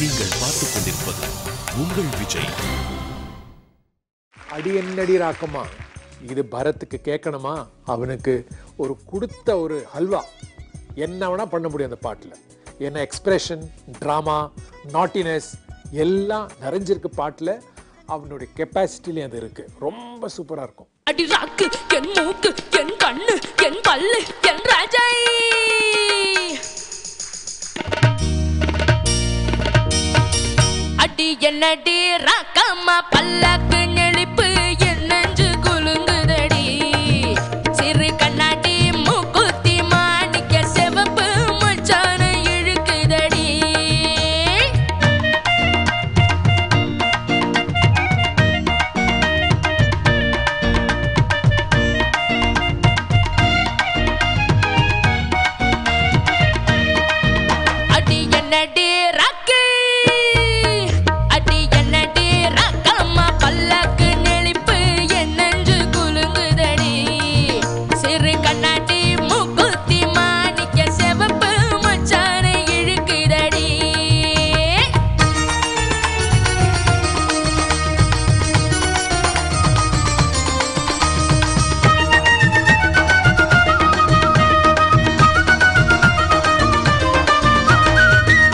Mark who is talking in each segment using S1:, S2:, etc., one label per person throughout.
S1: நீங்கள் பார்த்துக் கொண்டிருப்பது உங்கள் விஜய்.
S2: அடி என்னடி ராக்கமா, இது பரத்துக்கு கேட்கணுமா? அவனுக்கு ஒரு கொடுத்த ஒரு ஹல்வா என்ன வேணா பண்ண முடியும் அந்த பாட்டில். என்ன எக்ஸ்பிரஷன், ட்ராமா, நாட்டினஸ் எல்லாம் நிறைஞ்சிருக்கு பாட்டில். அவனுடைய கெப்பாசிட்டிலையும் அது இருக்கு. ரொம்ப சூப்பராக இருக்கும்.
S3: அடி ராக்கு என் மூக்கு என் கண்ணு என் பல்லு என் ராஜை, அடி என்னடி ராக்கம்மா பல்லாக்கு நெளிப்பு என் நெஞ்சு குலுங்குதடி, சிறு கண்ணாடி மூக்குத்தி மாணிக்க செவப்பு மச்சான இழுக்குதடி. அடி என்னடி ராக்கு, அடி என்னடி ராக்கம்மா பல்லாக்கு நெளிப்பு என் நெஞ்சு குலுங்குதடி, சிறு கண்ணாடி மூக்குத்தி மாணிக்க செவப்பு மச்சான இழுக்குதடி.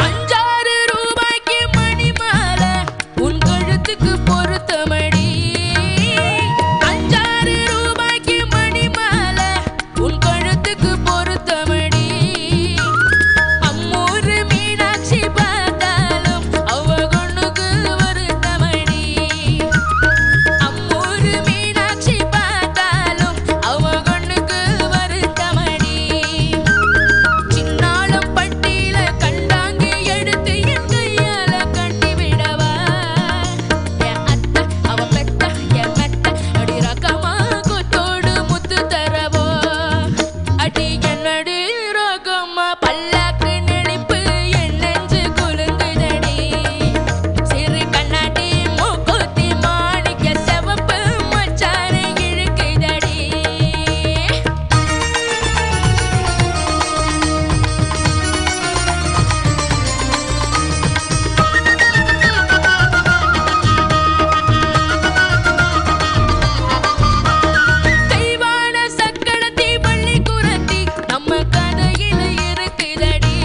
S3: அஞ்சாறு ரூபாய்க்கு மணி மாலை உன் கழுத்துக்கு பொருத்தமடி, அஞ்சாறு ரூபாய்க்கு மணி மாலை உன் கழுத்துக்கு பொருத்தமடி. அம்மூரு மீனாட்சி பார்த்தாலும் அவ கண்ணுக்கு வருத்தமடி, அம்மூரு மீனாட்சி பார்த்தாலும் அவ கண்ணுக்கு வருத்தமடி. சின்னாளம் பட்டியில கண்டாங்கி எடுத்து என் கையால கட்டி விடவா, என் அத்தை அவ பெத்த என் மெத்த அடி ராக்கம்மா கொத்தோடு முத்து தரவோ, அடி என்னடி ராக்கம்மா பல்லாக்கு நெளிப்பு என் நெஞ்சு குலுங்குதடி, சிறு கண்ணாடி மூக்குத்தி மாணிக்க செவப்பு மச்சான இழுக்குதடி. தெய்வான சக்களத்தி பள்ளி குரத்தி நம்ம கதையில இருக்குதடி,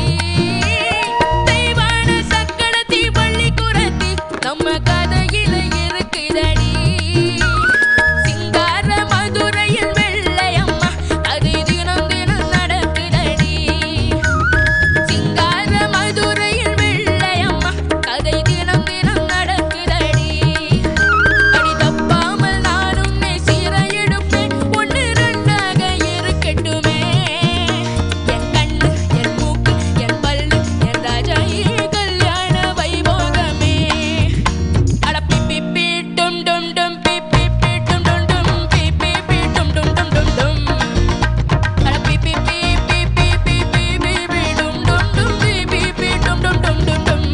S3: தெய்வான சக்களத்தி பள்ளி குரத்தி நம்ம கதையில இருக்குதடி. சிங்கார மதுரையில் வெள்ளையம்மா அது தினம் தினம் நடக்குதடி, சிங்கார மதுரையில் வெள்ளையம்மா கதை தினம் தினம் நடக்குதடி. அடி தப்பாமல் நான் உன்னை சீர எடுப்பேன், ஒன்று ரெண்டாக இருக்கட்டுமே, என் கண்ணு என் மூக்கு என் பல்லு என் ராஜா கல்யாண வைபோகமே. அட பிப்பி டும் டும் டும் பிப்பி டும் டும் டும் பிப்பி டும் டும் டும் டும் டும், அட பிப்பி டும் டும் டும் பிப்பி டும் டும் டும் டும் டும்.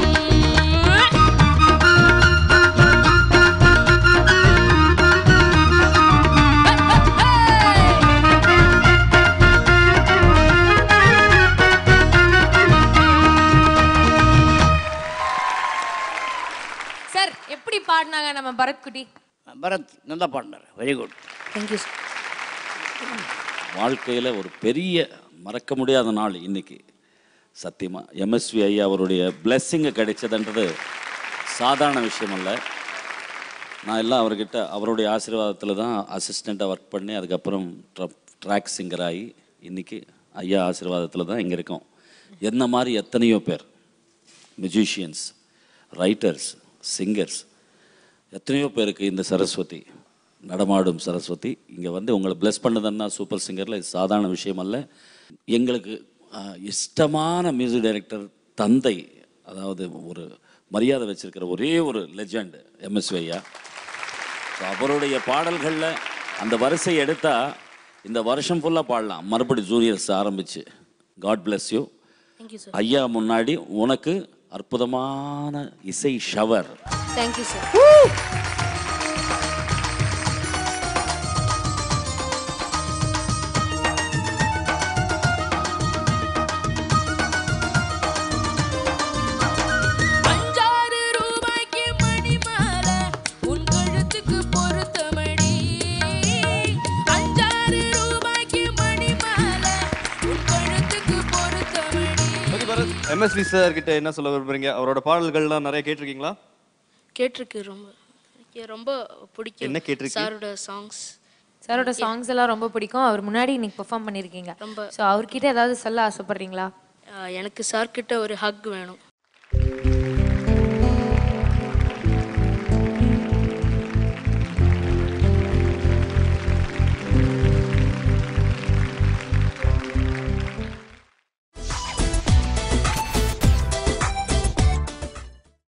S3: சார் எப்படி பாடினாங்க நம்ம பரத் குட்டி?
S4: பரத் நல்லா பாடினார். Very good.
S3: Thank you sir.
S5: வாழ்க்கையில் ஒரு பெரிய மறக்க முடியாத நாள் இன்னைக்கு. சத்தியமாக எம்எஸ்வி ஐயா அவருடைய பிளெஸ்ஸிங்கு கிடைச்சதுன்றது சாதாரண விஷயம் அல்ல. நான் எல்லாம் அவர்கிட்ட அவருடைய ஆசீர்வாதத்தில் தான் அசிஸ்டண்ட்டாக ஒர்க் பண்ணி அதுக்கப்புறம் ட்ராக் சிங்கர் ஆகி இன்றைக்கி ஐயா ஆசீர்வாதத்தில் தான் இங்கே இருக்கோம். என்ன மாதிரி எத்தனையோ பேர் மியூசிஷியன்ஸ், ரைட்டர்ஸ், சிங்கர்ஸ், எத்தனையோ பேருக்கு இந்த சரஸ்வதி, நடமாடும் சரஸ்வதி இங்கே வந்து உங்களை பிளஸ் பண்ணதுன்னா சூப்பர் சிங்கரில் இது சாதாரண விஷயம் அல்ல. எங்களுக்கு இஷ்டமான மியூசிக் டைரக்டர் தந்தை, அதாவது ஒரு மரியாதை வச்சிருக்கிற ஒரே ஒரு லெஜண்ட் எம்எஸ்வி ஐயா. ஸோ அவருடைய பாடல்களில் அந்த வரிசை எடுத்தால் இந்த வருஷம் ஃபுல்லாக பாடலாம். மறுபடி ஜூனியர்ஸ் ஆரம்பித்து. காட் பிளஸ் யூ ஐயா. முன்னாடி உனக்கு அற்புதமான இசை ஷவர்.
S3: Thank you sir.
S6: பஞ்சா பரத், எம்எஸ்வி சார் கிட்ட என்ன சொல்ல விரும்புறீங்க? அவரோட பாடல்கள்லாம் நிறைய கேட்டிருக்கீங்களா?
S7: கேட்டிருக்கு. ரொம்ப பிடிக்கும்.
S6: என்ன கேட்டிருக்கீங்க?
S7: சாரோட சாங்ஸ் எல்லாம் ரொம்ப பிடிக்கும். அவர் முன்னாடி இன்னைக்கு பெர்ஃபார்ம் பண்ணியிருக்கீங்க. ஸோ அவர்கிட்ட ஏதாவது சொல்ல ஆசைப்படுறீங்களா? எனக்கு சார் கிட்ட ஒரு ஹக் வேணும்.